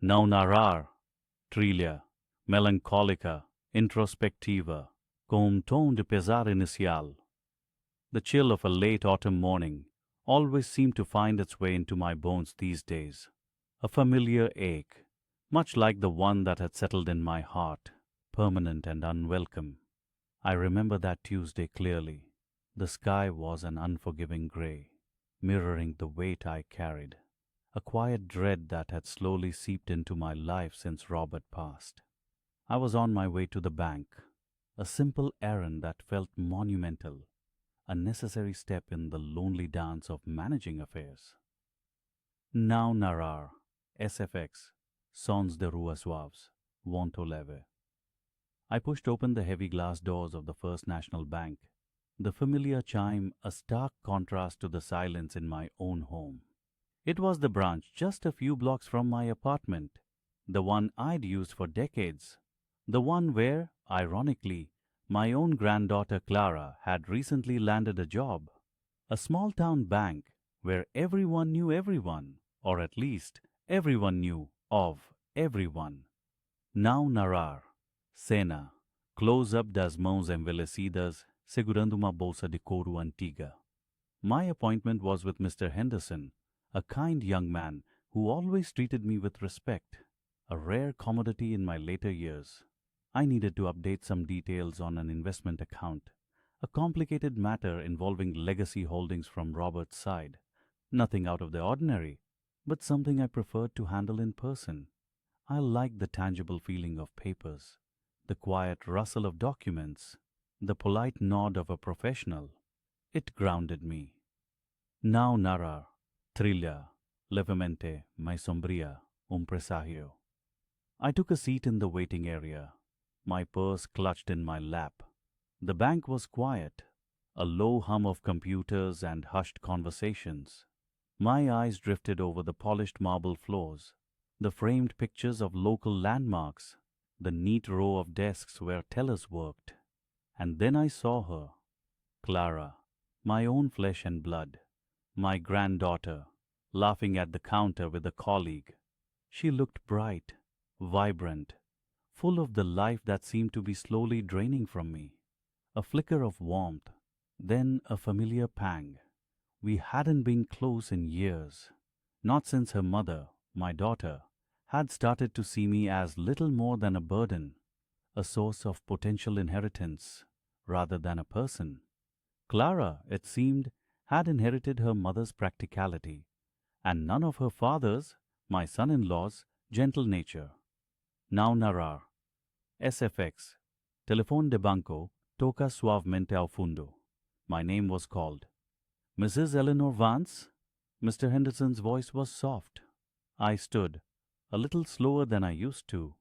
Non narrar, trilha, melancólica, introspectiva, com tom de pesar inicial. The chill of a late autumn morning always seemed to find its way into my bones these days. A familiar ache, much like the one that had settled in my heart, permanent and unwelcome. I remember that Tuesday clearly. The sky was an unforgiving grey, mirroring the weight I carried, a quiet dread that had slowly seeped into my life since Robert passed. I was on my way to the bank, a simple errand that felt monumental, a necessary step in the lonely dance of managing affairs. Now narrar, SFX, Sons de Rua Suaves, Vonto Leve. I pushed open the heavy glass doors of the First National Bank, the familiar chime a stark contrast to the silence in my own home. It was the branch just a few blocks from my apartment, the one I'd used for decades, the one where, ironically, my own granddaughter Clara had recently landed a job. A small town bank where everyone knew everyone, or at least everyone knew of everyone. Now narrar, cena, close-up das mãos envelhecidas segurando uma bolsa de couro antiga. My appointment was with Mr. Henderson, a kind young man who always treated me with respect, a rare commodity in my later years. I needed to update some details on an investment account, a complicated matter involving legacy holdings from Robert's side. Nothing out of the ordinary, but something I preferred to handle in person. I liked the tangible feeling of papers, the quiet rustle of documents, the polite nod of a professional. It grounded me. Now narrar, trilha, levemente, mais sombria, presagio. I took a seat in the waiting area, my purse clutched in my lap. The bank was quiet, a low hum of computers and hushed conversations. My eyes drifted over the polished marble floors, the framed pictures of local landmarks, the neat row of desks where tellers worked. And then I saw her, Clara, my own flesh and blood, my granddaughter, laughing at the counter with a colleague. She looked bright, vibrant, full of the life that seemed to be slowly draining from me. A flicker of warmth, then a familiar pang. We hadn't been close in years, not since her mother, my daughter, had started to see me as little more than a burden, a source of potential inheritance, rather than a person. Clara, it seemed, had inherited her mother's practicality, and none of her father's, my son-in-law's, gentle nature. Now narrar, SFX, Telefone de Banco, toca suavemente ao fundo. My name was called. Mrs. Eleanor Vance? Mr. Henderson's voice was soft. I stood, a little slower than I used to,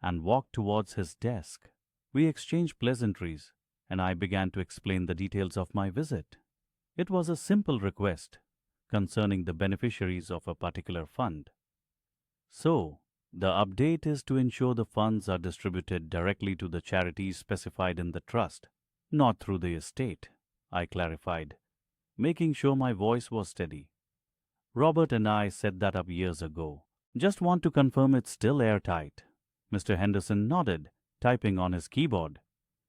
and walked towards his desk. We exchanged pleasantries, and I began to explain the details of my visit. It was a simple request concerning the beneficiaries of a particular fund. So, the update is to ensure the funds are distributed directly to the charities specified in the trust, not through the estate, I clarified, making sure my voice was steady. Robert and I set that up years ago. Just want to confirm it's still airtight. Mr. Henderson nodded, typing on his keyboard.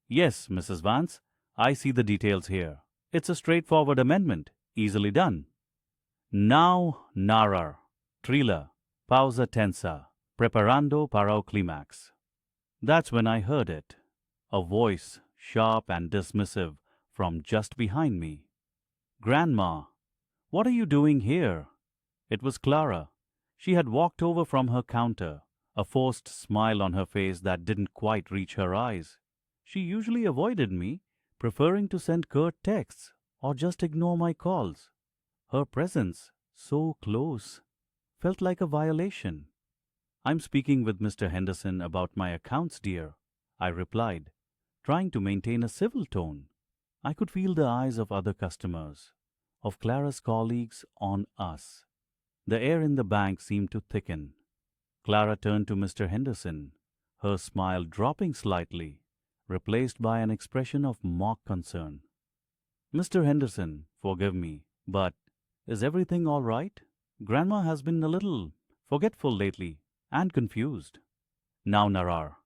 Yes, Mrs. Vance, I see the details here. It's a straightforward amendment, easily done. Now narrar, trilha, pausa tensa, preparando para o climax. That's when I heard it, a voice, sharp and dismissive, from just behind me. Grandma, what are you doing here? It was Clara. She had walked over from her counter, a forced smile on her face that didn't quite reach her eyes. She usually avoided me, preferring to send curt texts or just ignore my calls. Her presence, so close, felt like a violation. I'm speaking with Mr. Henderson about my accounts, dear, I replied, trying to maintain a civil tone. I could feel the eyes of other customers, of Clara's colleagues, on us. The air in the bank seemed to thicken. Clara turned to Mr. Henderson, her smile dropping slightly, replaced by an expression of mock concern. Mr. Henderson, forgive me, but is everything all right? Grandma has been a little forgetful lately. and confused. Now narar,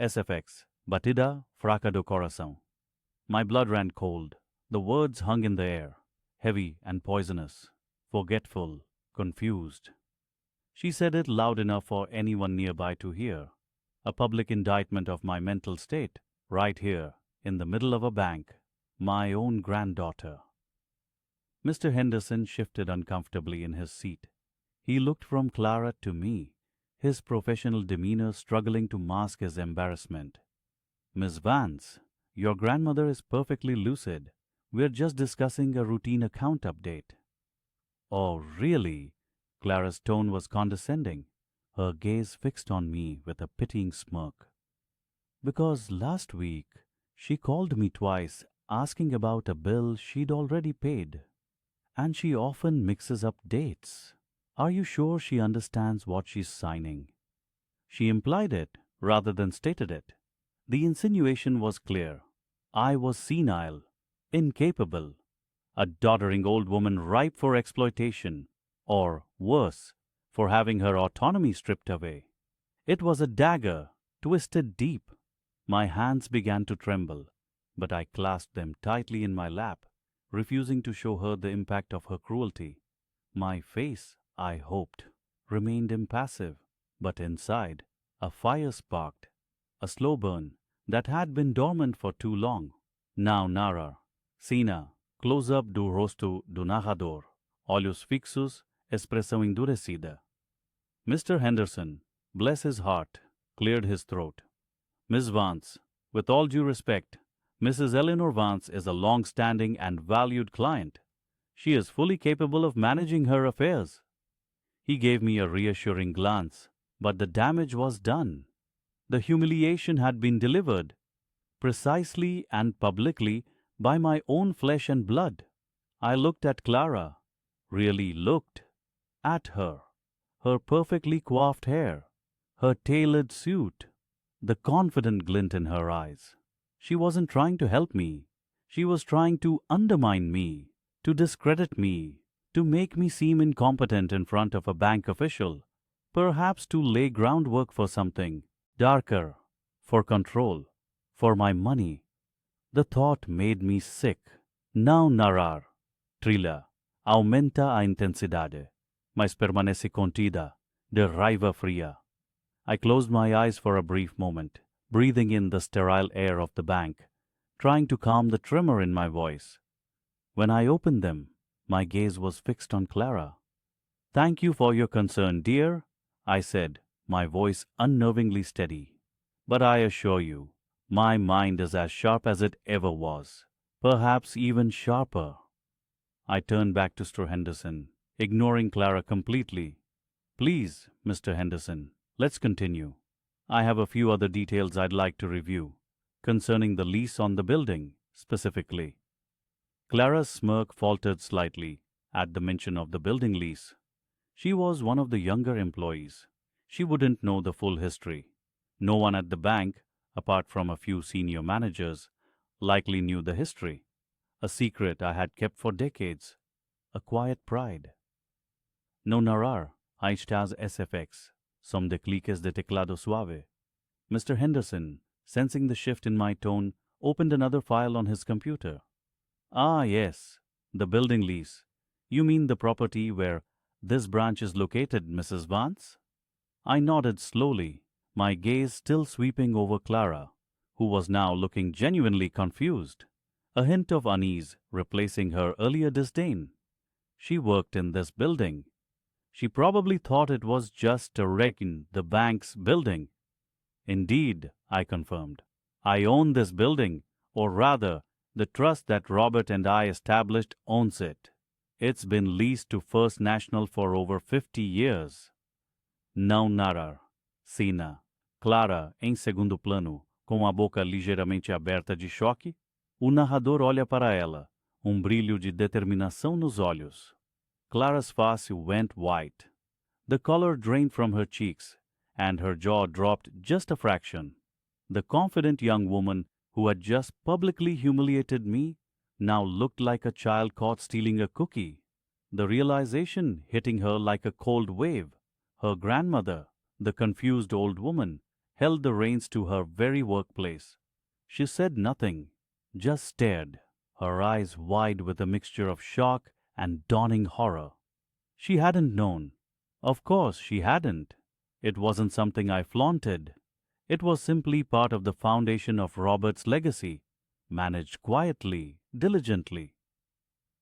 SFX, batida, fraca do coração. My blood ran cold. The words hung in the air, heavy and poisonous, forgetful, confused. She said it loud enough for anyone nearby to hear. A public indictment of my mental state, right here, in the middle of a bank. My own granddaughter. Mr. Henderson shifted uncomfortably in his seat. He looked from Clara to me, his professional demeanor struggling to mask his embarrassment. Miss Vance, your grandmother is perfectly lucid. We're just discussing a routine account update. Oh, really? Clara's tone was condescending, her gaze fixed on me with a pitying smirk. Because last week she called me twice asking about a bill she'd already paid. And she often mixes up dates. Are you sure she understands what she's signing? She implied it rather than stated it. The insinuation was clear. I was senile, incapable, a doddering old woman ripe for exploitation, or worse, for having her autonomy stripped away. It was a dagger, twisted deep. My hands began to tremble, but I clasped them tightly in my lap, refusing to show her the impact of her cruelty. My face, I hoped, remained impassive, but inside, a fire sparked, a slow burn that had been dormant for too long. Now narrar, Sina, close-up do rosto do narrador, olhos fixos, expressão endurecida. Mr. Henderson, bless his heart, cleared his throat. Miss Vance, with all due respect, Mrs. Eleanor Vance is a long-standing and valued client. She is fully capable of managing her affairs. He gave me a reassuring glance, but the damage was done. The humiliation had been delivered, precisely and publicly, by my own flesh and blood. I looked at Clara, really looked at her, her perfectly coiffed hair, her tailored suit, the confident glint in her eyes. She wasn't trying to help me. She was trying to undermine me, to discredit me, to make me seem incompetent in front of a bank official, perhaps to lay groundwork for something darker, for control, for my money. The thought made me sick. Não narrar, trilha, aumenta a intensidade, mas permanece contida, de raiva fria. I closed my eyes for a brief moment, breathing in the sterile air of the bank, trying to calm the tremor in my voice. When I opened them, my gaze was fixed on Clara. "Thank you for your concern, dear," I said, my voice unnervingly steady. "But I assure you, my mind is as sharp as it ever was, perhaps even sharper." I turned back to Mr. Henderson, ignoring Clara completely. "Please, Mr. Henderson, let's continue. I have a few other details I'd like to review, concerning the lease on the building, specifically." Clara's smirk faltered slightly at the mention of the building lease. She was one of the younger employees. She wouldn't know the full history. No one at the bank, apart from a few senior managers, likely knew the history. A secret I had kept for decades. A quiet pride. "No narrar, aí estás SFX. Som de cliques de teclado suave." Mr. Henderson, sensing the shift in my tone, opened another file on his computer. "Ah, yes, the building lease. You mean the property where this branch is located, Mrs. Vance?" I nodded slowly, my gaze still sweeping over Clara, who was now looking genuinely confused, a hint of unease replacing her earlier disdain. She worked in this building. She probably thought it was just a wreck in the bank's building. "Indeed," I confirmed. "I own this building, or rather, the trust that Robert and I established owns it. It's been leased to First National for over 50 years. Não narrar. Sina. Clara, em segundo plano, com a boca ligeiramente aberta de choque. O narrador olha para ela, brilho de determinação nos olhos. Clara's face went white. The color drained from her cheeks, and her jaw dropped just a fraction. The confident young woman who had just publicly humiliated me now looked like a child caught stealing a cookie. The realization hitting her like a cold wave. Her grandmother, The confused old woman held the reins to her very workplace. She said nothing, just stared, her eyes wide with a mixture of shock and dawning horror. She hadn't known. Of course, she hadn't. It wasn't something I flaunted. It was simply part of the foundation of Robert's legacy, managed quietly, diligently.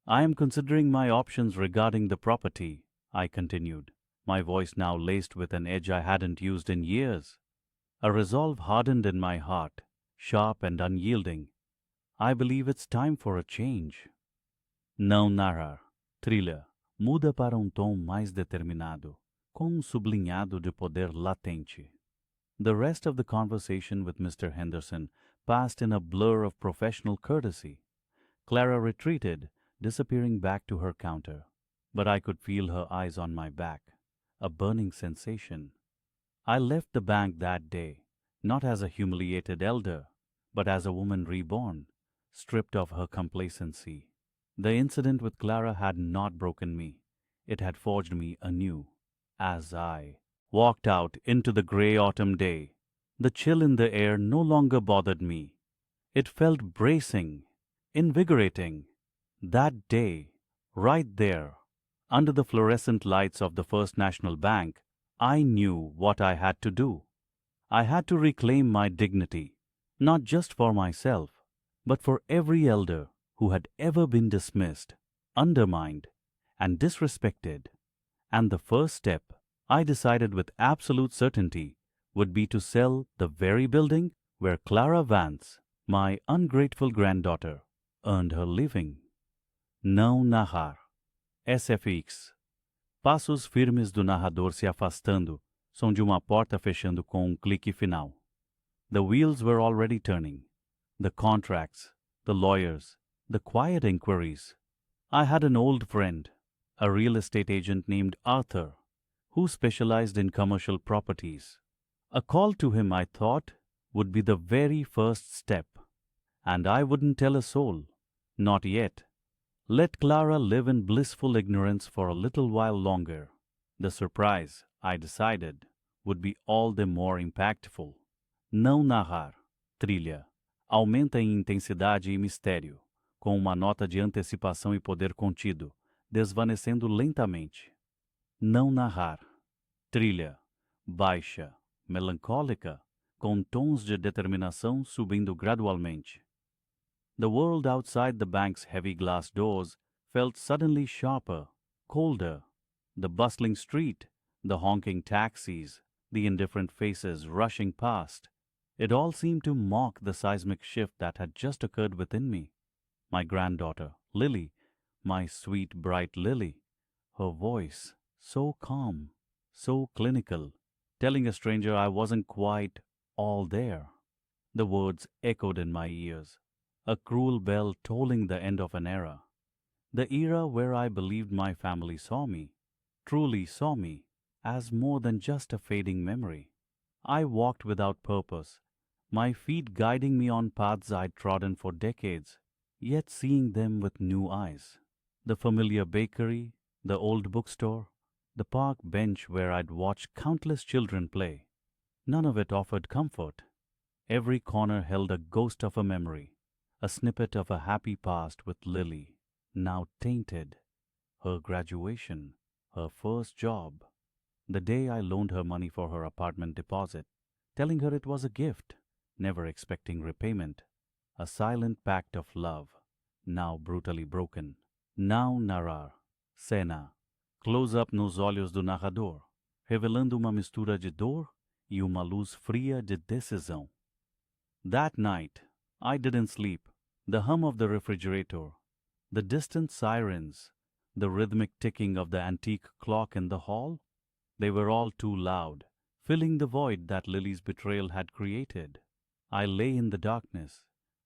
I am considering my options regarding the property, I continued, my voice now laced with an edge I hadn't used in years. A resolve hardened in my heart, sharp and unyielding. I believe it's time for a change. Não narrar. Trilha. Muda para tom mais determinado, com sublinhado de poder latente. The rest of the conversation with Mr. Henderson passed in a blur of professional courtesy. Clara retreated, disappearing back to her counter. But I could feel her eyes on my back, a burning sensation. I left the bank that day, not as a humiliated elder, but as a woman reborn, stripped of her complacency. The incident with Clara had not broken me. It had forged me anew. As I walked out into the grey autumn day, the chill in the air no longer bothered me. It felt bracing, invigorating. That day, right there, under the fluorescent lights of the First National Bank, I knew what I had to do. I had to reclaim my dignity, not just for myself, but for every elder who had ever been dismissed, undermined, and disrespected. And the first step, I decided with absolute certainty, would be to sell the very building where Clara Vance, my ungrateful granddaughter, earned her living. Não narrar. SFX. Passos firmes do narrador se afastando, som de uma porta fechando com clique final. The wheels were already turning. The contracts, the lawyers, the quiet inquiries. I had an old friend, a real estate agent named Arthur, who specialized in commercial properties. A call to him, I thought, would be the very first step. And I wouldn't tell a soul. Not yet. Let Clara live in blissful ignorance for a little while longer. The surprise, I decided, would be all the more impactful. Não narrar. Trilha. Aumenta em intensidade e mistério, com uma nota de antecipação e poder contido, desvanecendo lentamente. Não narrar. Trilha. Baixa, melancólica, com tons de determinação subindo gradualmente. The world outside the bank's heavy glass doors felt suddenly sharper, colder. The bustling street, the honking taxis, the indifferent faces rushing past. It all seemed to mock the seismic shift that had just occurred within me. My granddaughter, Lily, my sweet, bright Lily, her voice, so calm, so clinical, telling a stranger I wasn't quite all there. The words echoed in my ears, a cruel bell tolling the end of an era. The era where I believed my family saw me, truly saw me, as more than just a fading memory. I walked without purpose, my feet guiding me on paths I'd trodden for decades, yet seeing them with new eyes. The familiar bakery, the old bookstore, the park bench where I'd watched countless children play. None of it offered comfort. Every corner held a ghost of a memory, a snippet of a happy past with Lily, now tainted. Her graduation, her first job, the day I loaned her money for her apartment deposit, telling her it was a gift, never expecting repayment, a silent pact of love, now brutally broken. Não narrar. Cena. Close-up nos olhos do narrador, revelando uma mistura de dor e uma luz fria de decisão. That night, I didn't sleep. The hum of the refrigerator, the distant sirens, the rhythmic ticking of the antique clock in the hall, they were all too loud, filling the void that Lily's betrayal had created. I lay in the darkness,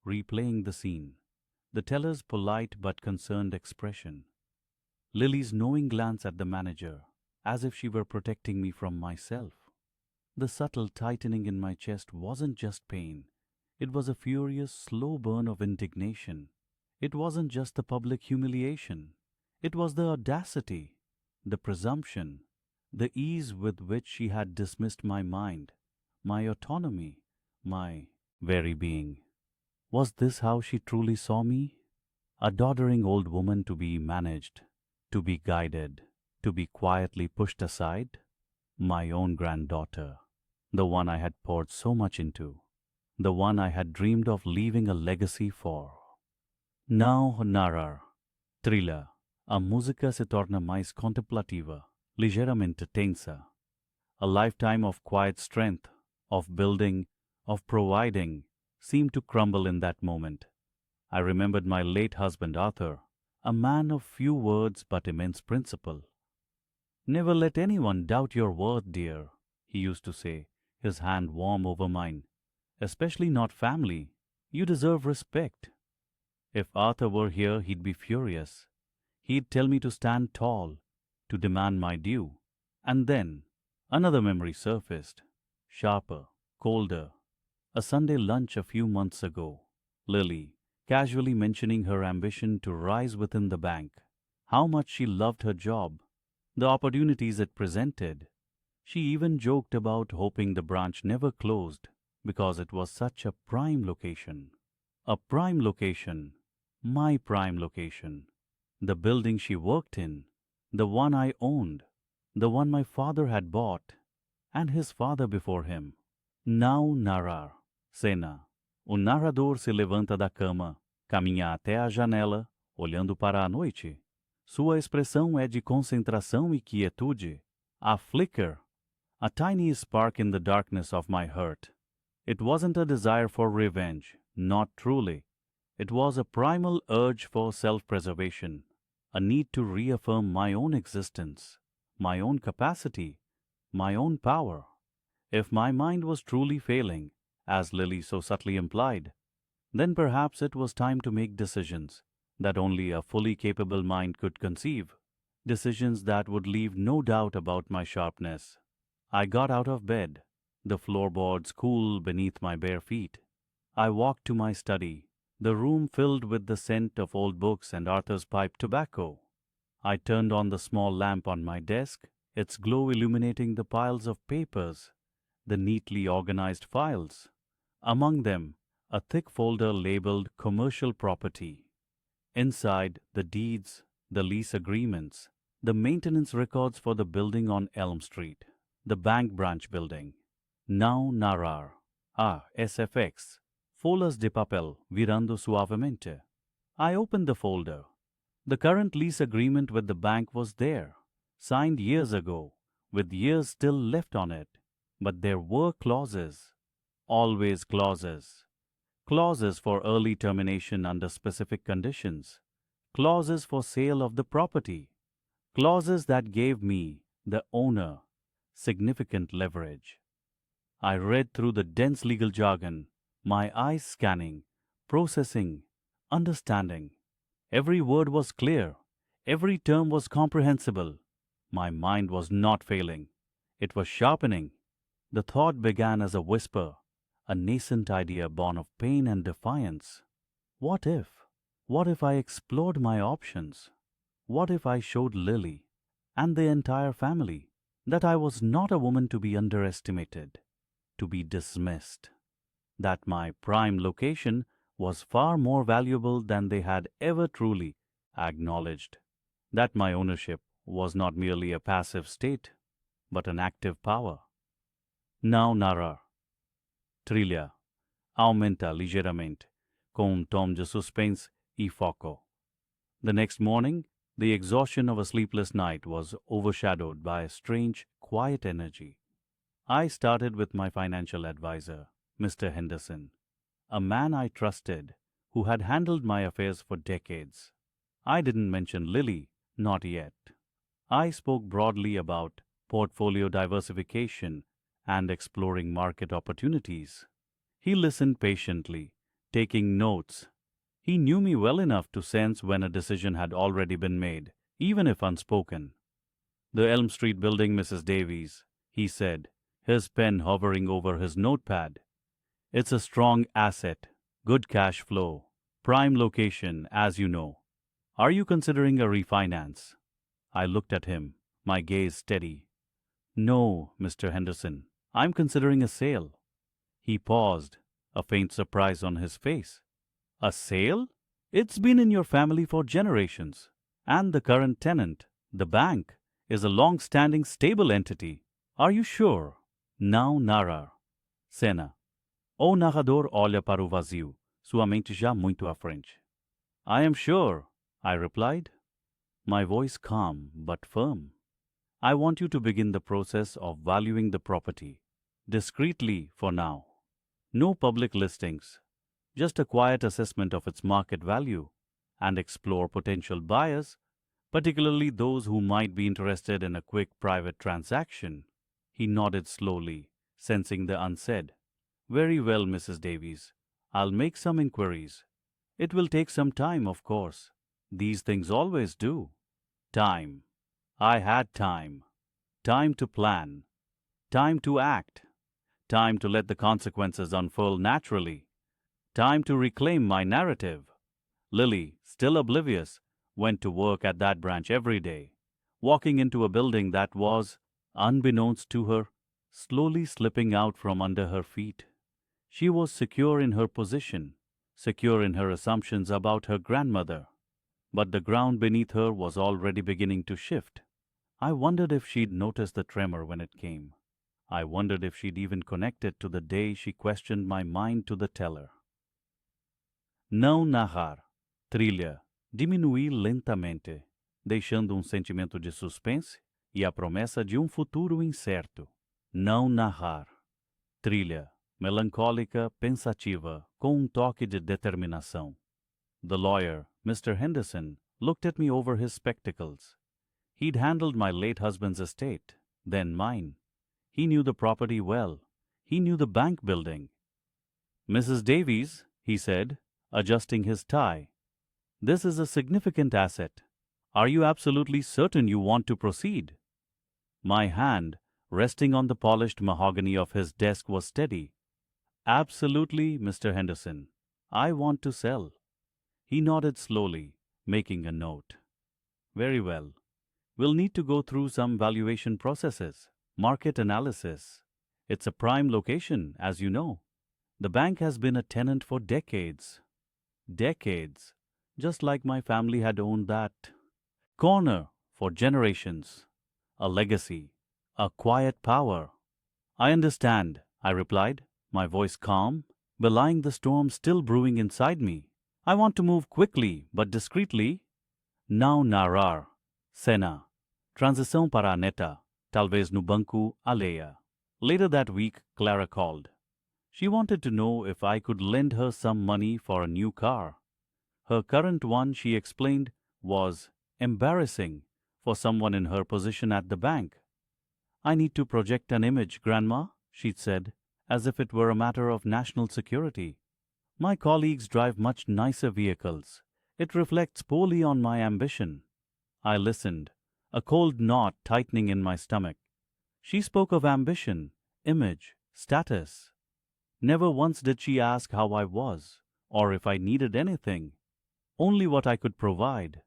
replaying the scene, the teller's polite but concerned expression, Lily's knowing glance at the manager, as if she were protecting me from myself. The subtle tightening in my chest wasn't just pain. It was a furious, slow burn of indignation. It wasn't just the public humiliation. It was the audacity, the presumption, The ease with which she had dismissed my mind, my autonomy, my very being. Was this how she truly saw me? A doddering old woman to be managed, to be guided, to be quietly pushed aside? My own granddaughter, the one I had poured so much into, the one I had dreamed of leaving a legacy for. Now narrar, thriller, a música se torna mais contemplativa, ligeiramente tensa. A lifetime of quiet strength, of building, of providing, seemed to crumble in that moment. I remembered my late husband Arthur, a man of few words but immense principle. Never let anyone doubt your worth, dear, he used to say, his hand warm over mine. Especially not family. You deserve respect. If Arthur were here, he'd be furious. He'd tell me to stand tall, to demand my due. And then another memory surfaced, sharper, colder. A Sunday lunch a few months ago. Lily, casually mentioning her ambition to rise within the bank, how much she loved her job, the opportunities it presented. She even joked about hoping the branch never closed because it was such a prime location. A prime location, my prime location. The building she worked in, the one I owned, the one my father had bought, and his father before him. Now narrar. Cena. O narrador se levanta da cama, caminha até a janela, olhando para a noite. Sua expressão é de concentração e quietude. A flicker, a tiny spark in the darkness of my hurt. It wasn't a desire for revenge, not truly. It was a primal urge for self-preservation, a need to reaffirm my own existence, my own capacity, my own power. If my mind was truly failing, as Lily so subtly implied, then perhaps it was time to make decisions that only a fully capable mind could conceive, decisions that would leave no doubt about my sharpness. I got out of bed, the floorboards cool beneath my bare feet. I walked to my study, the room filled with the scent of old books and Arthur's pipe tobacco. I turned on the small lamp on my desk, its glow illuminating the piles of papers, the neatly organized files. Among them, a thick folder labeled Commercial Property. Inside, the deeds, the lease agreements, the maintenance records for the building on Elm Street, the bank branch building. Now narrar. SFX. Folhas de papel virando suavemente. I opened the folder. The current lease agreement with the bank was there, signed years ago, with years still left on it. But there were clauses. Always clauses. Clauses for early termination under specific conditions. Clauses for sale of the property. Clauses that gave me, the owner, significant leverage. I read through the dense legal jargon, my eyes scanning, processing, understanding. Every word was clear. Every term was comprehensible. My mind was not failing. It was sharpening. The thought began as a whisper, a nascent idea born of pain and defiance. What if? What if I explored my options? What if I showed Lily and the entire family that I was not a woman to be underestimated, to be dismissed, that my prime location was far more valuable than they had ever truly acknowledged, that my ownership was not merely a passive state, but an active power. Now narrar. Trilha. Aumenta ligeiramente, com tom de suspense e foco. The next morning, the exhaustion of a sleepless night was overshadowed by a strange, quiet energy. I started with my financial advisor, Mr. Henderson, a man I trusted, who had handled my affairs for decades. I didn't mention Lily, not yet. I spoke broadly about portfolio diversification and exploring market opportunities. He listened patiently, taking notes. He knew me well enough to sense when a decision had already been made, even if unspoken. The Elm Street building, Mrs. Davies, he said, his pen hovering over his notepad. It's a strong asset, good cash flow, prime location, as you know. Are you considering a refinance? I looked at him, my gaze steady. No, Mr. Henderson. I'm considering a sale. He paused, a faint surprise on his face. A sale? It's been in your family for generations. And the current tenant, the bank, is a long-standing stable entity. Are you sure? Não narrar. Cena. O narrador olha para o vazio, sua mente já muito à frente. I am sure, I replied, my voice calm but firm. I want you to begin the process of valuing the property, discreetly for now. No public listings, just a quiet assessment of its market value, and explore potential buyers, particularly those who might be interested in a quick private transaction. He nodded slowly, sensing the unsaid. Very well, Mrs. Davies. I'll make some inquiries. It will take some time, of course. These things always do. Time. I had time. Time to plan. Time to act. Time to let the consequences unfold naturally. Time to reclaim my narrative. Lily, still oblivious, went to work at that branch every day, walking into a building that was, unbeknownst to her, slowly slipping out from under her feet. She was secure in her position, secure in her assumptions about her grandmother. But the ground beneath her was already beginning to shift. I wondered if she'd noticed the tremor when it came. I wondered if she'd even connect it to the day she questioned my mind to the teller. Não narrar. Trilha. Diminuir lentamente, deixando sentimento de suspense e a promessa de futuro incerto. Não narrar. Trilha. Melancólica, pensativa, com toque de determinação. The lawyer, Mr. Henderson, looked at me over his spectacles. He'd handled my late husband's estate, then mine. He knew the property well. He knew the bank building. Mrs. Davies, he said, adjusting his tie, this is a significant asset. Are you absolutely certain you want to proceed? My hand, resting on the polished mahogany of his desk, was steady. Absolutely, Mr. Henderson. I want to sell. He nodded slowly, making a note. Very well. We'll need to go through some valuation processes, market analysis. It's a prime location, as you know. The bank has been a tenant for decades. Decades. Just like my family had owned that corner for generations. A legacy. A quiet power. I understand, I replied, my voice calm, belying the storm still brewing inside me. I want to move quickly but discreetly. Não narrar. Cena. Transição para a neta, talvez no banco alheia. Later that week, Clara called. She wanted to know if I could lend her some money for a new car. Her current one, she explained, was embarrassing for someone in her position at the bank. I need to project an image, Grandma, she'd said, as if it were a matter of national security. My colleagues drive much nicer vehicles. It reflects poorly on my ambition. I listened, a cold knot tightening in my stomach. She spoke of ambition, image, status. Never once did she ask how I was, or if I needed anything. Only what I could provide.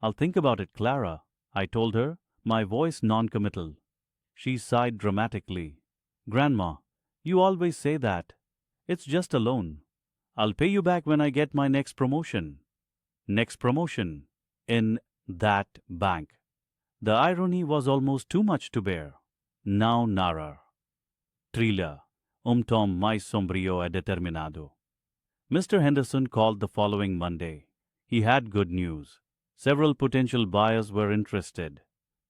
I'll think about it, Clara, I told her, my voice non-committal. She sighed dramatically. Grandma, you always say that. It's just a loan. I'll pay you back when I get my next promotion. Next promotion. In that bank. The irony was almost too much to bear. Não narrar. Trilha. Tom mais sombrio e determinado. Mr. Henderson called the following Monday. He had good news. Several potential buyers were interested.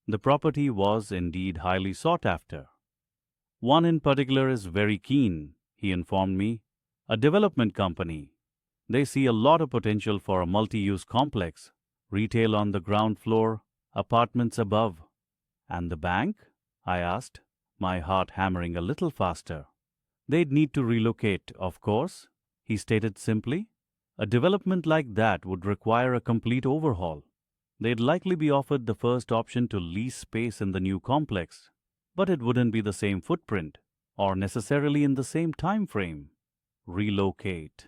The property was indeed highly sought after. One in particular is very keen, he informed me. A development company. They see a lot of potential for a multi-use complex. Retail on the ground floor, apartments above. And the bank? I asked, my heart hammering a little faster. They'd need to relocate, of course, he stated simply. A development like that would require a complete overhaul. They'd likely be offered the first option to lease space in the new complex, but it wouldn't be the same footprint, or necessarily in the same time frame. Relocate.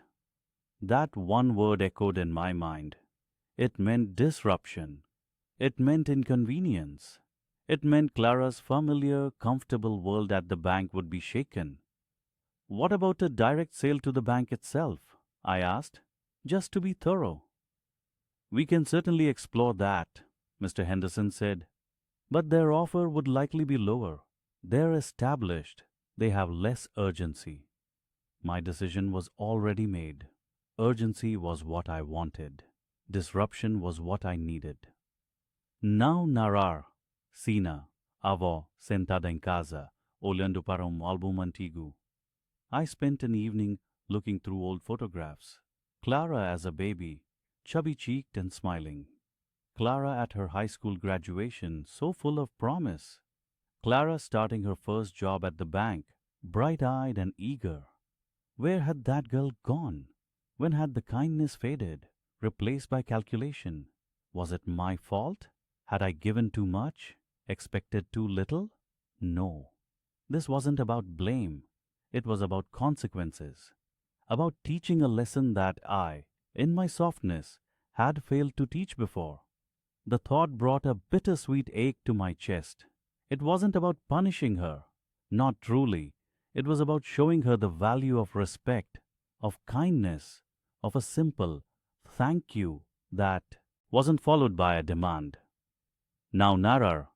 That one word echoed in my mind. It meant disruption. It meant inconvenience. It meant Clara's familiar, comfortable world at the bank would be shaken. What about a direct sale to the bank itself? I asked, just to be thorough. We can certainly explore that, Mr. Henderson said. But their offer would likely be lower. They're established. They have less urgency. My decision was already made. Urgency was what I wanted. Disruption was what I needed. Não narrar, Sina, avó sentada em casa, olhando para álbum antigo. I spent an evening looking through old photographs. Clara as a baby, chubby-cheeked and smiling. Clara at her high school graduation, so full of promise. Clara starting her first job at the bank, bright-eyed and eager. Where had that girl gone? When had the kindness faded, replaced by calculation? Was it my fault? Had I given too much? Expected too little? No. This wasn't about blame. It was about consequences. About teaching a lesson that I, in my softness, had failed to teach before. The thought brought a bittersweet ache to my chest. It wasn't about punishing her. Not truly. It was about showing her the value of respect, of kindness, of a simple thank you that wasn't followed by a demand. Now narrar,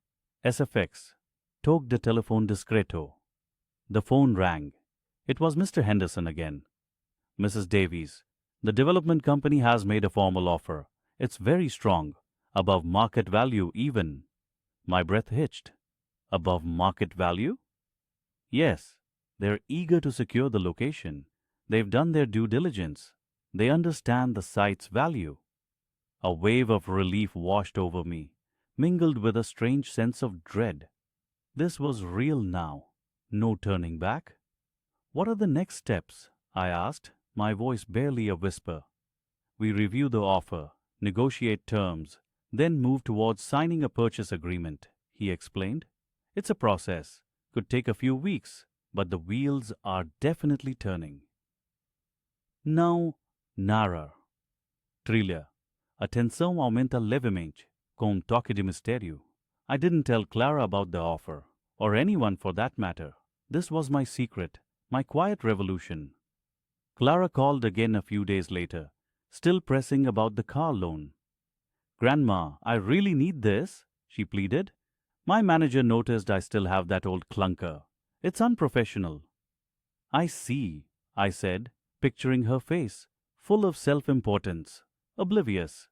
SFX, toque de telephone discreto. The phone rang. It was Mr. Henderson again. Mrs. Davies, the development company has made a formal offer. It's very strong, above market value even. My breath hitched. Above market value? Yes, they're eager to secure the location. They've done their due diligence. They understand the site's value. A wave of relief washed over me, mingled with a strange sense of dread. This was real now. No turning back. What are the next steps? I asked, my voice barely a whisper. We review the offer, negotiate terms, then move towards signing a purchase agreement, he explained. It's a process. Could take a few weeks, but the wheels are definitely turning. Não narrar. Trilha. A tensão aumenta levemente, com toque de mistério. I didn't tell Clara about the offer, or anyone for that matter. This was my secret, my quiet revolution. Clara called again a few days later, still pressing about the car loan. Grandma, I really need this, she pleaded. My manager noticed I still have that old clunker. It's unprofessional. I see, I said, picturing her face, full of self-importance, oblivious.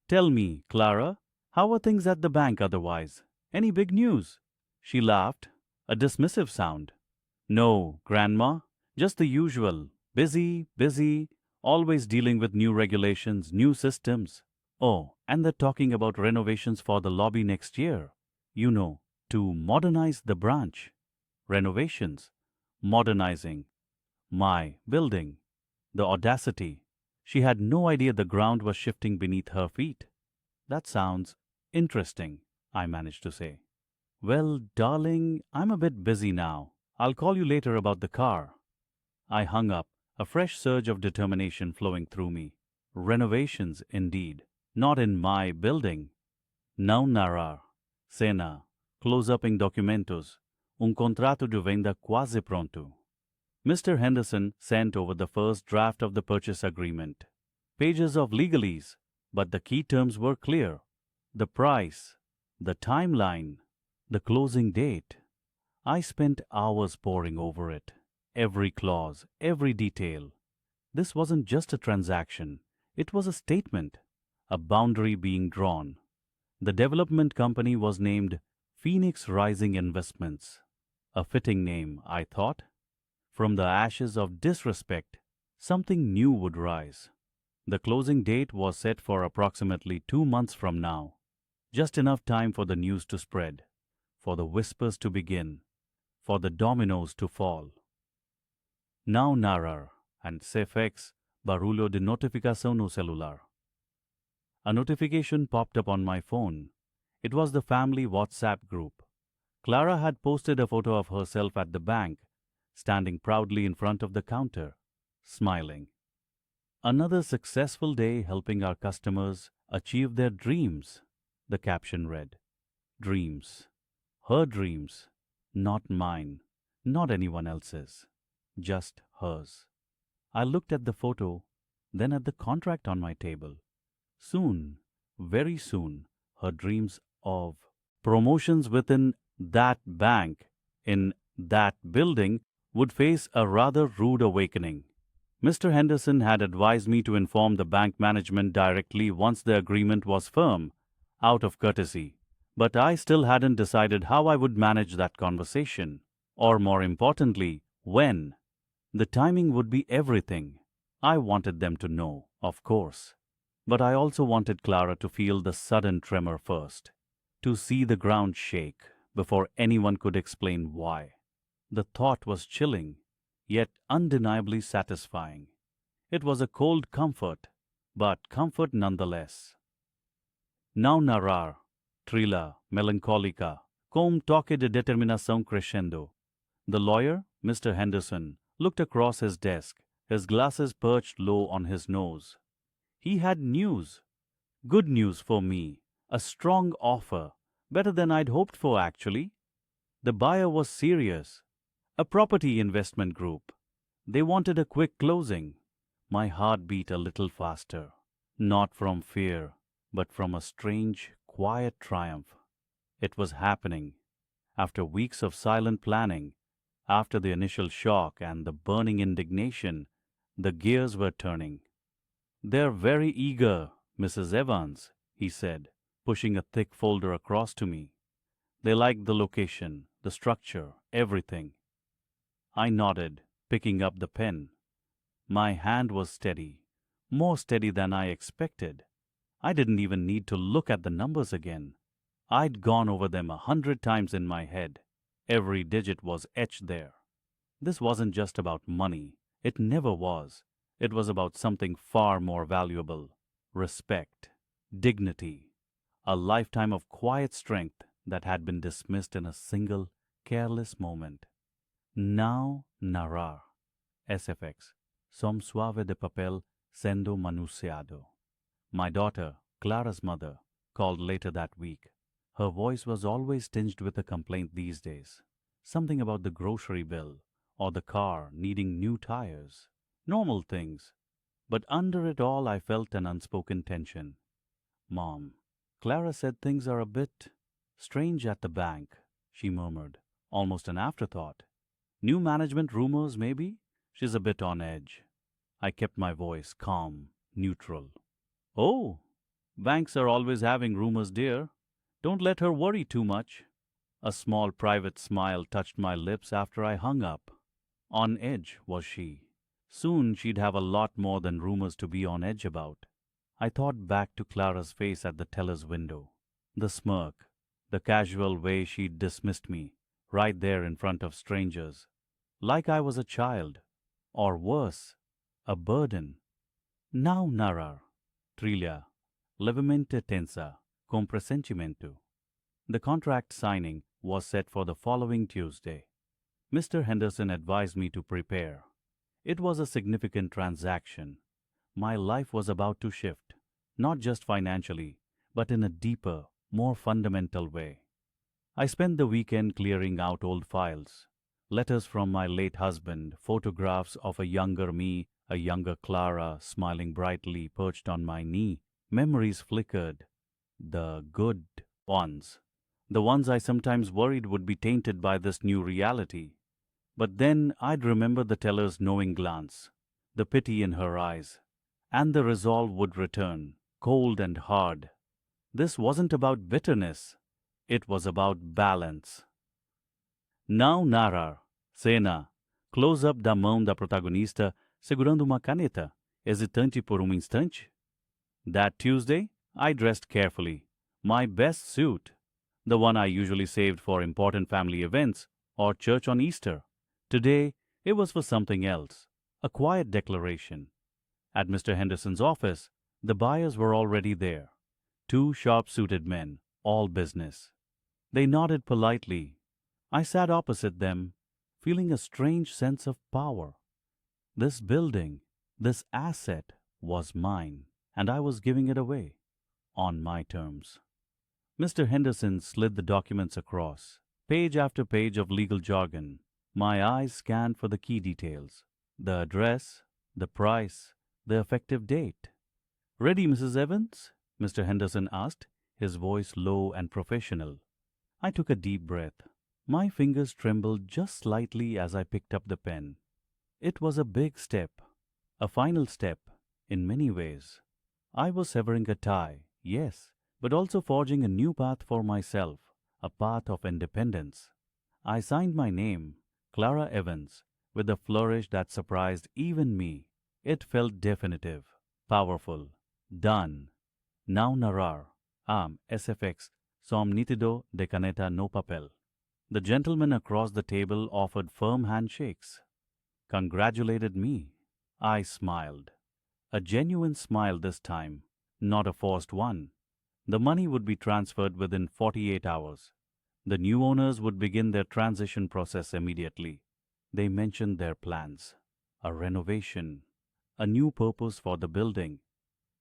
Tell me, Clara, how are things at the bank otherwise? Any big news? She laughed, a dismissive sound. No, Grandma, just the usual. Busy, busy, always dealing with new regulations, new systems. Oh, and they're talking about renovations for the lobby next year. You know, to modernize the branch. Renovations. Modernizing. My building. The audacity. She had no idea the ground was shifting beneath her feet. That sounds interesting, I managed to say. Well, darling, I'm a bit busy now. I'll call you later about the car. I hung up, a fresh surge of determination flowing through me. Renovations, indeed. Not in my building. Não narrar. Cena. Close-up em documentos. Contrato de venda quase pronto. Mr. Henderson sent over the first draft of the purchase agreement. Pages of legalese, but the key terms were clear. The price, the timeline, the closing date. I spent hours poring over it. Every clause, every detail. This wasn't just a transaction. It was a statement, a boundary being drawn. The development company was named Phoenix Rising Investments. A fitting name, I thought. From the ashes of disrespect, something new would rise. The closing date was set for approximately 2 months from now. Just enough time for the news to spread, for the whispers to begin, for the dominoes to fall. Now narrar, and CFX, barulho de notificação no celular. A notification popped up on my phone. It was the family WhatsApp group. Clara had posted a photo of herself at the bank, standing proudly in front of the counter, smiling. Another successful day helping our customers achieve their dreams, the caption read. Dreams. Her dreams. Not mine. Not anyone else's. Just hers. I looked at the photo, then at the contract on my table. Soon, very soon, her dreams of promotions within that bank, in that building, would face a rather rude awakening. Mr. Henderson had advised me to inform the bank management directly once the agreement was firm, out of courtesy. But I still hadn't decided how I would manage that conversation, or more importantly, when. The timing would be everything. I wanted them to know, of course. But I also wanted Clara to feel the sudden tremor first, to see the ground shake before anyone could explain why. The thought was chilling, yet undeniably satisfying. It was a cold comfort, but comfort nonetheless. Não narrar, trila, melancólica, com toque de determinação crescendo. The lawyer, Mr. Henderson, looked across his desk, his glasses perched low on his nose. He had news. Good news for me. A strong offer. Better than I'd hoped for, actually. The buyer was serious. A property investment group. They wanted a quick closing. My heart beat a little faster. Not from fear, but from a strange, quiet triumph. It was happening. After weeks of silent planning, after the initial shock and the burning indignation, the gears were turning. "They're very eager, Mrs. Evans," he said, pushing a thick folder across to me. "They like the location, the structure, everything." I nodded, picking up the pen. My hand was steady, more steady than I expected. I didn't even need to look at the numbers again. I'd gone over them 100 times in my head. Every digit was etched there. This wasn't just about money. It never was. It was about something far more valuable. Respect, dignity, a lifetime of quiet strength that had been dismissed in a single, careless moment. Now narrar. SFX. Som suave de papel sendo manuseado. My daughter, Clara's mother, called later that week. Her voice was always tinged with a complaint these days. Something about the grocery bill or the car needing new tires. Normal things. But under it all, I felt an unspoken tension. "Mom, Clara said things are a bit strange at the bank," she murmured, almost an afterthought. "New management rumors, maybe? She's a bit on edge." I kept my voice calm, neutral. "Oh, banks are always having rumors, dear. Don't let her worry too much." A small private smile touched my lips after I hung up. On edge, was she? Soon she'd have a lot more than rumors to be on edge about. I thought back to Clara's face at the teller's window. The smirk, the casual way she'd dismissed me, right there in front of strangers. Like I was a child. Or worse, a burden. "Now narrar, trilha, levemente tensa, com pressentimento." The contract signing was set for the following Tuesday. Mr. Henderson advised me to prepare. It was a significant transaction. My life was about to shift, not just financially, but in a deeper, more fundamental way. I spent the weekend clearing out old files. Letters from my late husband, photographs of a younger me, a younger Clara smiling brightly perched on my knee. Memories flickered. The good ones. The ones I sometimes worried would be tainted by this new reality. But then I'd remember the teller's knowing glance, the pity in her eyes, and the resolve would return, cold and hard. This wasn't about bitterness. It was about balance. Não narrar. Cena. Close-up da mão da protagonista segurando uma caneta, hesitante por instante. That Tuesday, I dressed carefully. My best suit. The one I usually saved for important family events or church on Easter. Today, it was for something else. A quiet declaration. At Mr. Henderson's office, the buyers were already there. 2 sharp-suited men, all business. They nodded politely. I sat opposite them, feeling a strange sense of power. This building, this asset, was mine, and I was giving it away on my terms. Mr. Henderson slid the documents across, page after page of legal jargon. My eyes scanned for the key details: the address, the price, the effective date. "Ready, Mrs. Evans?" Mr. Henderson asked, his voice low and professional. I took a deep breath. My fingers trembled just slightly as I picked up the pen. It was a big step, a final step, in many ways. I was severing a tie, yes, but also forging a new path for myself, a path of independence. I signed my name, Clara Evans, with a flourish that surprised even me. It felt definitive, powerful. Done. Now narrar. SFX, som nitido de caneta no papel. The gentleman across the table offered firm handshakes, congratulated me. I smiled. A genuine smile this time, not a forced one. The money would be transferred within 48 hours. The new owners would begin their transition process immediately. They mentioned their plans: a renovation, a new purpose for the building.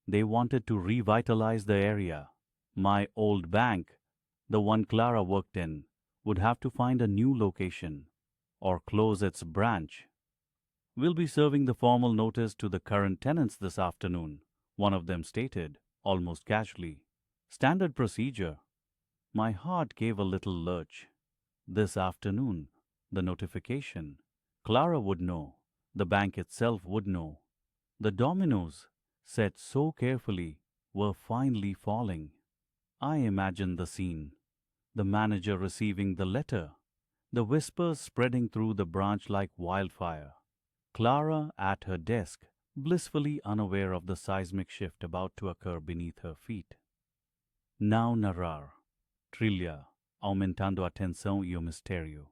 They wanted to revitalize the area. My old bank, the one Clara worked in, would have to find a new location or close its branch. "We'll be serving the formal notice to the current tenants this afternoon," one of them stated, almost casually. "Standard procedure." My heart gave a little lurch. This afternoon, the notification. Clara would know. The bank itself would know. The dominoes, set so carefully, were finally falling. I imagined the scene: the manager receiving the letter, the whispers spreading through the branch like wildfire, Clara at her desk, blissfully unaware of the seismic shift about to occur beneath her feet. Now narrar. Trilha, aumentando a tensão e o mistério.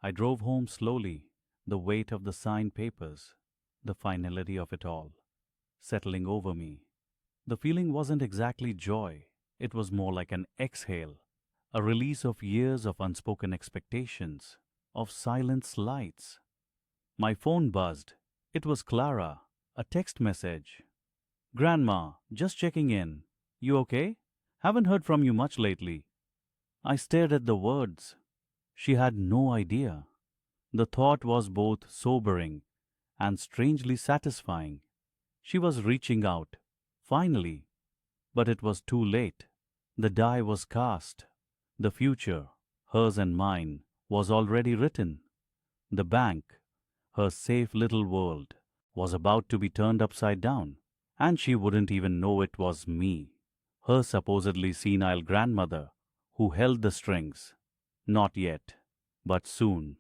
I drove home slowly, the weight of the signed papers, the finality of it all, settling over me. The feeling wasn't exactly joy. It was more like an exhale, a release of years of unspoken expectations, of silent slights. My phone buzzed. It was Clara, a text message. "Grandma, just checking in. You okay? Haven't heard from you much lately." I stared at the words. She had no idea. The thought was both sobering and strangely satisfying. She was reaching out, finally, but it was too late. The die was cast. The future, hers and mine, was already written. The bank, her safe little world, was about to be turned upside down, and she wouldn't even know it was me, her supposedly senile grandmother, who held the strings. Not yet, but soon,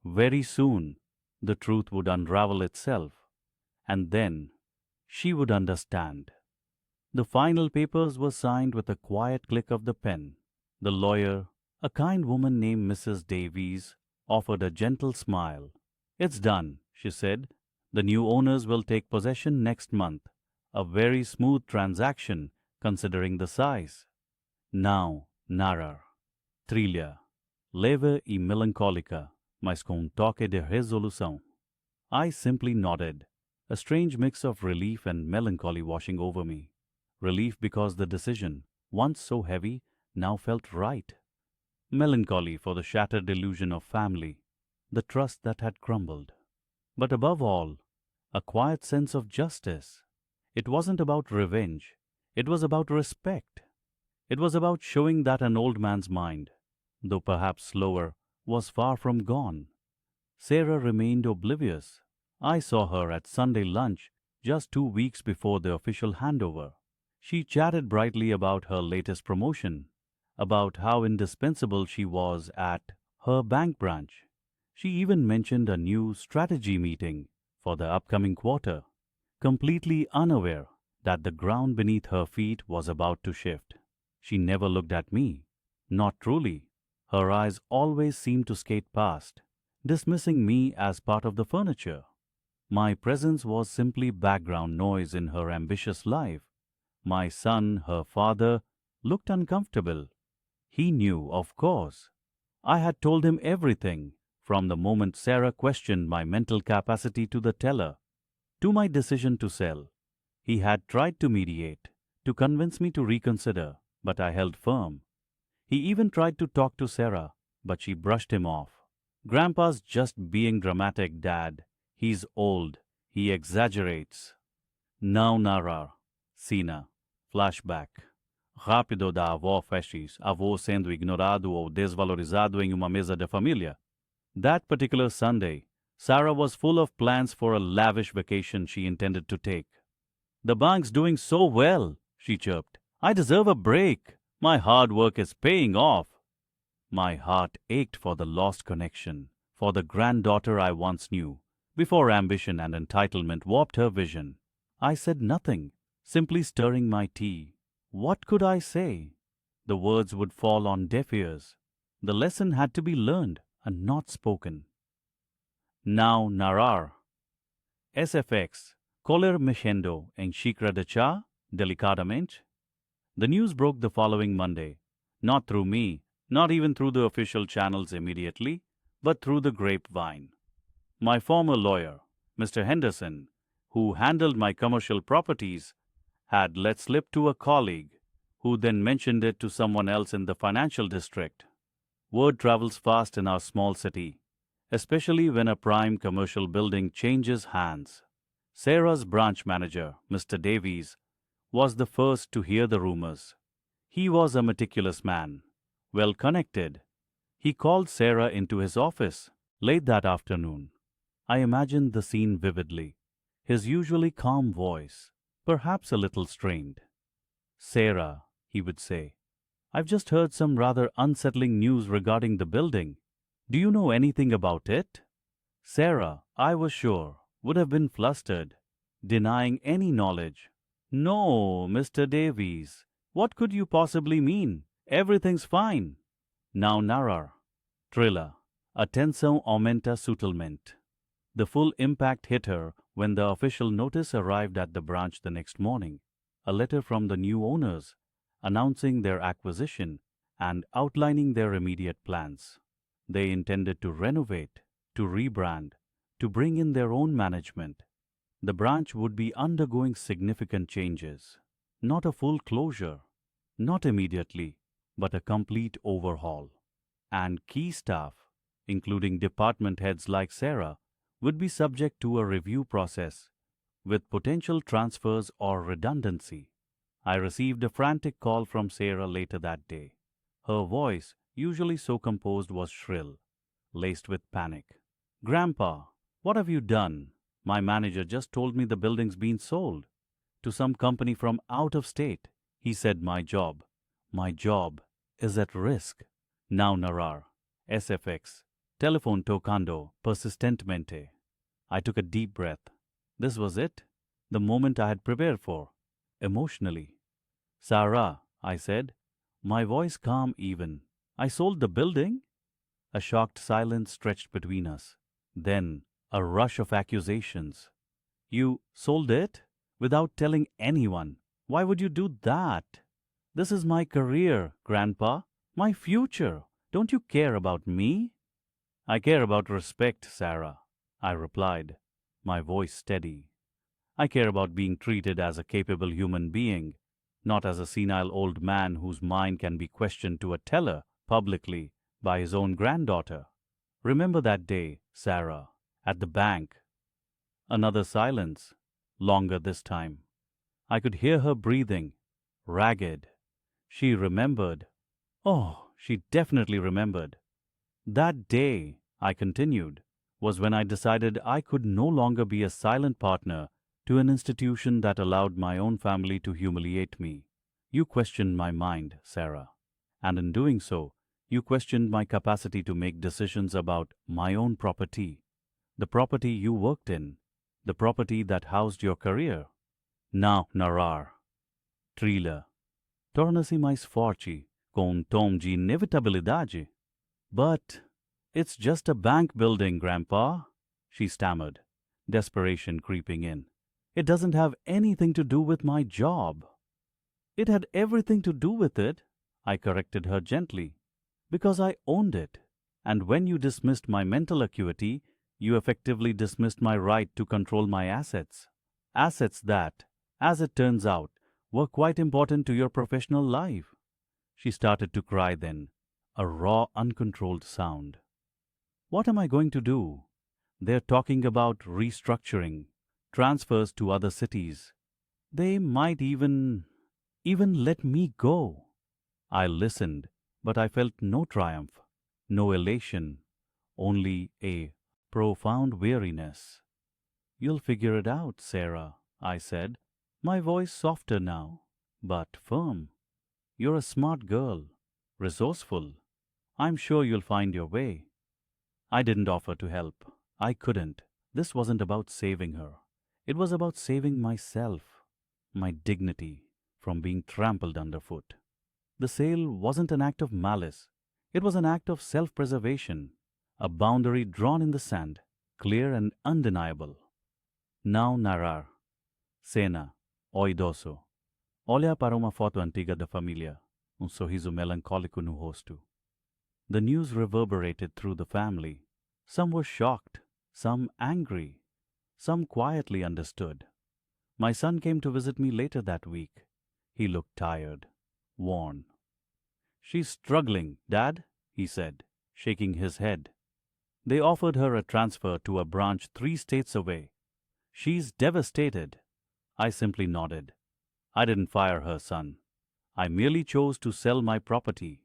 very soon, the truth would unravel itself, and then she would understand. The final papers were signed with a quiet click of the pen. The lawyer, a kind woman named Mrs. Davies, offered a gentle smile. "It's done," she said. "The new owners will take possession next month. A very smooth transaction, considering the size." Now, narrar. Trilha, leve e melancólica, mas com um toque de resolução. I simply nodded, a strange mix of relief and melancholy washing over me. Relief because the decision, once so heavy, now felt right. Melancholy for the shattered illusion of family, the trust that had crumbled. But above all, a quiet sense of justice. It wasn't about revenge. It was about respect. It was about showing that an old man's mind, though perhaps slower, was far from gone. Sarah remained oblivious. I saw her at Sunday lunch just 2 weeks before the official handover. She chatted brightly about her latest promotion, about how indispensable she was at her bank branch. She even mentioned a new strategy meeting for the upcoming quarter, completely unaware that the ground beneath her feet was about to shift. She never looked at me, not truly. Her eyes always seemed to skate past, dismissing me as part of the furniture. My presence was simply background noise in her ambitious life. My son, her father, looked uncomfortable. He knew, of course. I had told him everything, from the moment Sarah questioned my mental capacity to the teller, to my decision to sell. He had tried to mediate, to convince me to reconsider. but I held firm. He even tried to talk to Sarah, but she brushed him off. Grandpa's just being dramatic, Dad. He's old. He exaggerates. Não narrar. Cena. Flashback. Rápido da avó Festis, avô sendo ignorado ou desvalorizado em uma mesa de família. That particular Sunday, Sarah was full of plans for a lavish vacation she intended to take. The bank's doing so well, she chirped. I deserve a break. My hard work is paying off. My heart ached for the lost connection, for the granddaughter I once knew, before ambition and entitlement warped her vision. I said nothing, simply stirring my tea. What could I say? The words would fall on deaf ears. The lesson had to be learned and not spoken. Now narrar. SFX. Coler mexendo em xícara de chá, delicadamente. The news broke the following Monday, not through me, not even through the official channels immediately, but through the grapevine. My former lawyer, Mr. Henderson, who handled my commercial properties, had let slip to a colleague, who then mentioned it to someone else in the financial district. Word travels fast in our small city, especially when a prime commercial building changes hands. Sarah's branch manager, Mr. Davies, was the first to hear the rumors. He was a meticulous man, well connected. He called Sarah into his office late that afternoon. I imagined the scene vividly. His usually calm voice, perhaps a little strained. Sarah, he would say, I've just heard some rather unsettling news regarding the building. Do you know anything about it? Sarah, I was sure, would have been flustered, denying any knowledge. No, Mr. Davies, what could you possibly mean? Everything's fine. Now narrar. Trilla. Atenção aumenta sutilmente. The full impact hit her when the official notice arrived at the branch the next morning, a letter from the new owners announcing their acquisition and outlining their immediate plans. They intended to renovate, to rebrand, to bring in their own management. The branch would be undergoing significant changes. Not a full closure, not immediately, but a complete overhaul. And key staff, including department heads like Sarah, would be subject to a review process with potential transfers or redundancy. I received a frantic call from Sarah later that day. Her voice, usually so composed, was shrill, laced with panic. Grandpa, what have you done? My manager just told me the building's been sold to some company from out of state. He said my job is at risk. Now narrar. SFX. Telephone tocando persistentemente. I took a deep breath. This was it, the moment I had prepared for, emotionally. Sarah, I said, my voice calm even. I sold the building? A shocked silence stretched between us. Then a rush of accusations. You sold it? Without telling anyone? Why would you do that? This is my career, Grandpa. My future. Don't you care about me? I care about respect, Sarah, I replied, my voice steady. I care about being treated as a capable human being, not as a senile old man whose mind can be questioned to a teller publicly by his own granddaughter. Remember that day, Sarah, at the bank. Another silence, longer this time. I could hear her breathing, ragged. She remembered. Oh, she definitely remembered. That day, I continued, was when I decided I could no longer be a silent partner to an institution that allowed my own family to humiliate me. You questioned my mind, Sarah, and in doing so, you questioned my capacity to make decisions about my own property, the property you worked in, the property that housed your career. Now narrar. Trilla. Torna-se mais forte com um tom de inevitabilidade. But it's just a bank building, Grandpa, she stammered, desperation creeping in. It doesn't have anything to do with my job. It had everything to do with it, I corrected her gently, because I owned it. And when you dismissed my mental acuity, you effectively dismissed my right to control my assets. Assets that, as it turns out, were quite important to your professional life. She started to cry then, a raw, uncontrolled sound. What am I going to do? They're talking about restructuring, transfers to other cities. They might even let me go. I listened, but I felt no triumph, no elation, only a profound weariness. You'll figure it out, Sarah, I said, my voice softer now, but firm. You're a smart girl, resourceful. I'm sure you'll find your way. I didn't offer to help. I couldn't. This wasn't about saving her. It was about saving myself, my dignity, from being trampled underfoot. The sale wasn't an act of malice. It was an act of self-preservation, a boundary drawn in the sand, clear and undeniable. Now narar, cena, o idoso. Olha para uma foto antiga da família, sorriso melancólico no rosto. The news reverberated through the family. Some were shocked, some angry, some quietly understood. My son came to visit me later that week. He looked tired, worn. She's struggling, Dad, he said, shaking his head. They offered her a transfer to a branch 3 states away. She's devastated. I simply nodded. I didn't fire her, son. I merely chose to sell my property,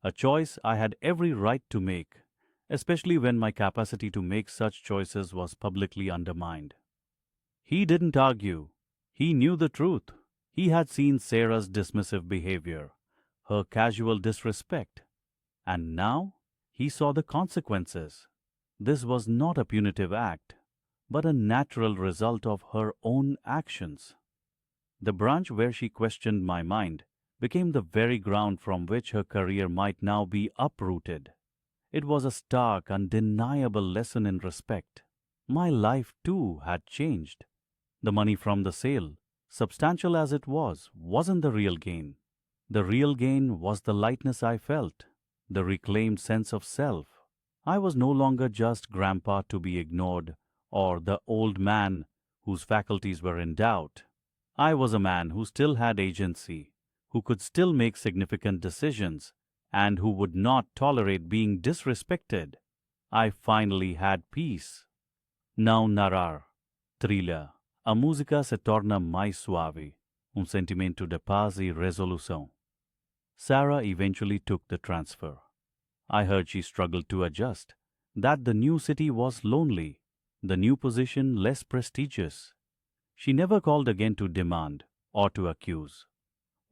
a choice I had every right to make, especially when my capacity to make such choices was publicly undermined. He didn't argue. He knew the truth. He had seen Sarah's dismissive behavior, her casual disrespect, and now he saw the consequences. This was not a punitive act, but a natural result of her own actions. The branch where she questioned my mind became the very ground from which her career might now be uprooted. It was a stark, undeniable lesson in respect. My life, too, had changed. The money from the sale, substantial as it was, wasn't the real gain. The real gain was the lightness I felt, the reclaimed sense of self. I was no longer just grandpa to be ignored or the old man whose faculties were in doubt. I was a man who still had agency, who could still make significant decisions, and who would not tolerate being disrespected. I finally had peace. Now narar, trilha, a música se torna mais suave, sentimento de paz e resolução. Sarah eventually took the transfer. I heard she struggled to adjust, that the new city was lonely, the new position less prestigious. She never called again to demand or to accuse.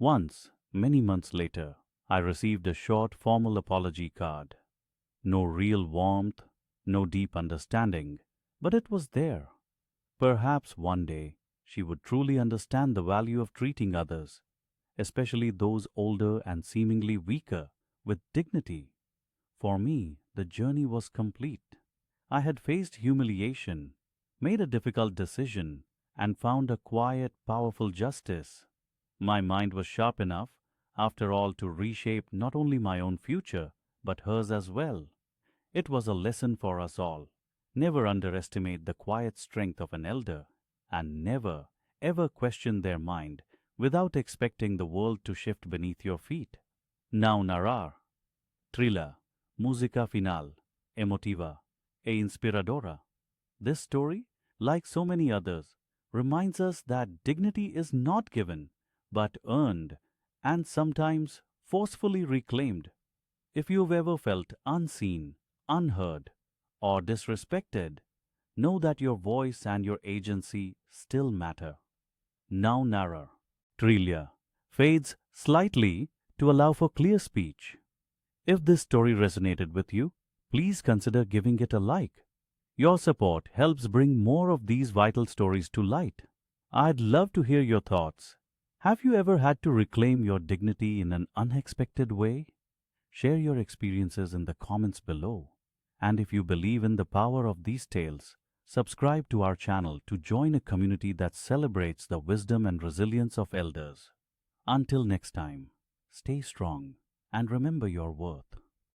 Once, many months later, I received a short formal apology card. No real warmth, no deep understanding, but it was there. Perhaps one day she would truly understand the value of treating others, especially those older and seemingly weaker, with dignity. For me, the journey was complete. I had faced humiliation, made a difficult decision, and found a quiet, powerful justice. My mind was sharp enough, after all, to reshape not only my own future, but hers as well. It was a lesson for us all. Never underestimate the quiet strength of an elder, and never, ever question their mind without expecting the world to shift beneath your feet. Now narar, trilha, música final, emotiva, e inspiradora. This story, like so many others, reminds us that dignity is not given, but earned, and sometimes forcefully reclaimed. If you've ever felt unseen, unheard, or disrespected, know that your voice and your agency still matter. Now narar, trilha, fades slightly to allow for clear speech. If this story resonated with you, please consider giving it a like. Your support helps bring more of these vital stories to light. I'd love to hear your thoughts. Have you ever had to reclaim your dignity in an unexpected way? Share your experiences in the comments below. And if you believe in the power of these tales, subscribe to our channel to join a community that celebrates the wisdom and resilience of elders. Until next time, stay strong and remember your worth.